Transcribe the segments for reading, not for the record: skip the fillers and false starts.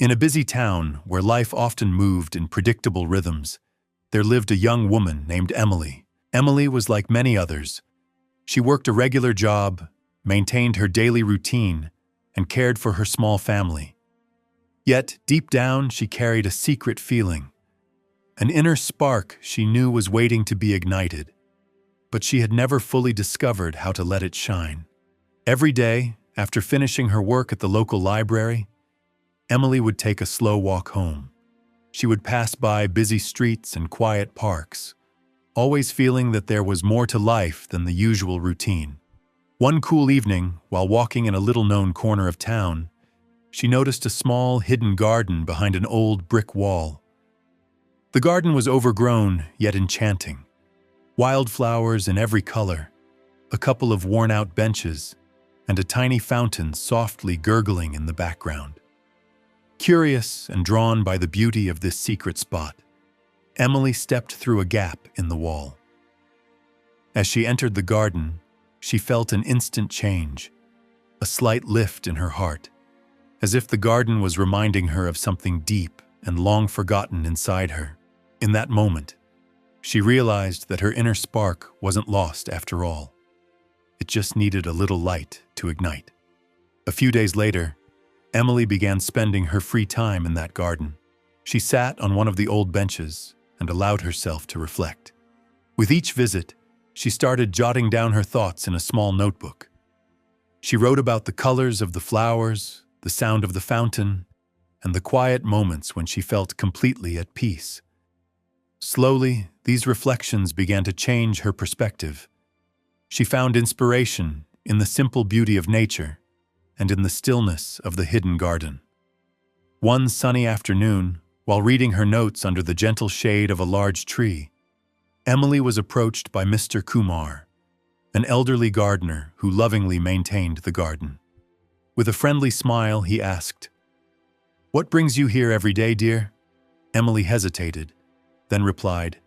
In a busy town where life often moved in predictable rhythms, there lived a young woman named Emily. Emily was like many others. She worked a regular job, maintained her daily routine, and cared for her small family. Yet, deep down, she carried a secret feeling, an inner spark she knew was waiting to be ignited, but she had never fully discovered how to let it shine. Every day, after finishing her work at the local library, Emily would take a slow walk home. She would pass by busy streets and quiet parks, always feeling that there was more to life than the usual routine. One cool evening, while walking in a little-known corner of town, she noticed a small, hidden garden behind an old brick wall. The garden was overgrown, yet enchanting. Wildflowers in every color, a couple of worn-out benches, and a tiny fountain softly gurgling in the background. Curious and drawn by the beauty of this secret spot, Emily stepped through a gap in the wall. As she entered the garden, she felt an instant change, a slight lift in her heart, as if the garden was reminding her of something deep and long forgotten inside her. In that moment, she realized that her inner spark wasn't lost after all. It just needed a little light to ignite. A few days later, Emily began spending her free time in that garden. She sat on one of the old benches and allowed herself to reflect. With each visit, she started jotting down her thoughts in a small notebook. She wrote about the colors of the flowers, the sound of the fountain, and the quiet moments when she felt completely at peace. Slowly, these reflections began to change her perspective. She found inspiration in the simple beauty of nature and in the stillness of the hidden garden. One sunny afternoon, while reading her notes under the gentle shade of a large tree, Emily was approached by Mr. Kumar, an elderly gardener who lovingly maintained the garden. With a friendly smile, he asked, "What brings you here every day, dear?" Emily hesitated, then replied,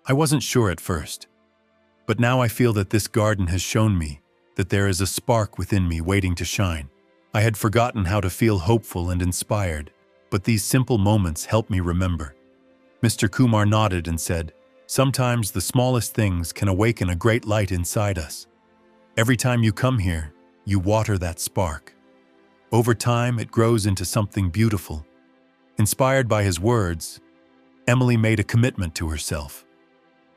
"I wasn't sure at first, but now I feel that this garden has shown me that there is a spark within me waiting to shine. I had forgotten how to feel hopeful and inspired, but these simple moments help me remember." Mr. Kumar nodded and said, "Sometimes the smallest things can awaken a great light inside us. Every time you come here, you water that spark. Over time, it grows into something beautiful." Inspired by his words, Emily made a commitment to herself.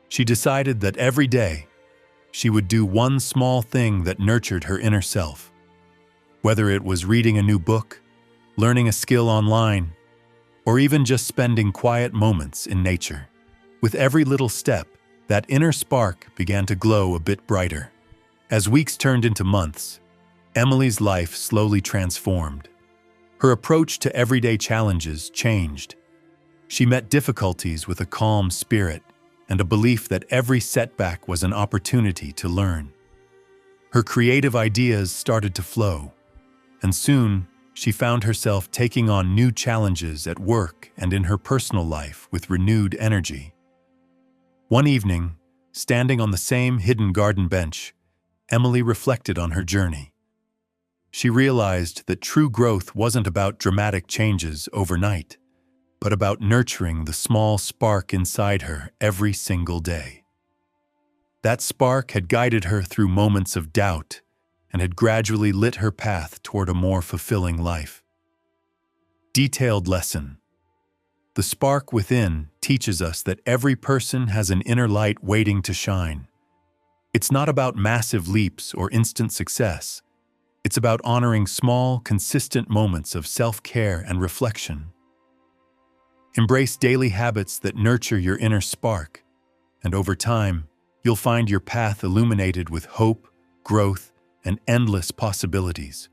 She decided that every day, she would do one small thing that nurtured her inner self. Whether it was reading a new book, learning a skill online, or even just spending quiet moments in nature. With every little step, that inner spark began to glow a bit brighter. As weeks turned into months, Emily's life slowly transformed. Her approach to everyday challenges changed. She met difficulties with a calm spirit and a belief that every setback was an opportunity to learn. Her creative ideas started to flow, and soon she found herself taking on new challenges at work and in her personal life with renewed energy. One evening, standing on the same hidden garden bench, Emily reflected on her journey. She realized that true growth wasn't about dramatic changes overnight, but about nurturing the small spark inside her every single day. That spark had guided her through moments of doubt and had gradually lit her path toward a more fulfilling life. Detailed lesson. The spark within teaches us that every person has an inner light waiting to shine. It's not about massive leaps or instant success. It's about honoring small, consistent moments of self-care and reflection. Embrace daily habits that nurture your inner spark, and over time, you'll find your path illuminated with hope, growth, and endless possibilities.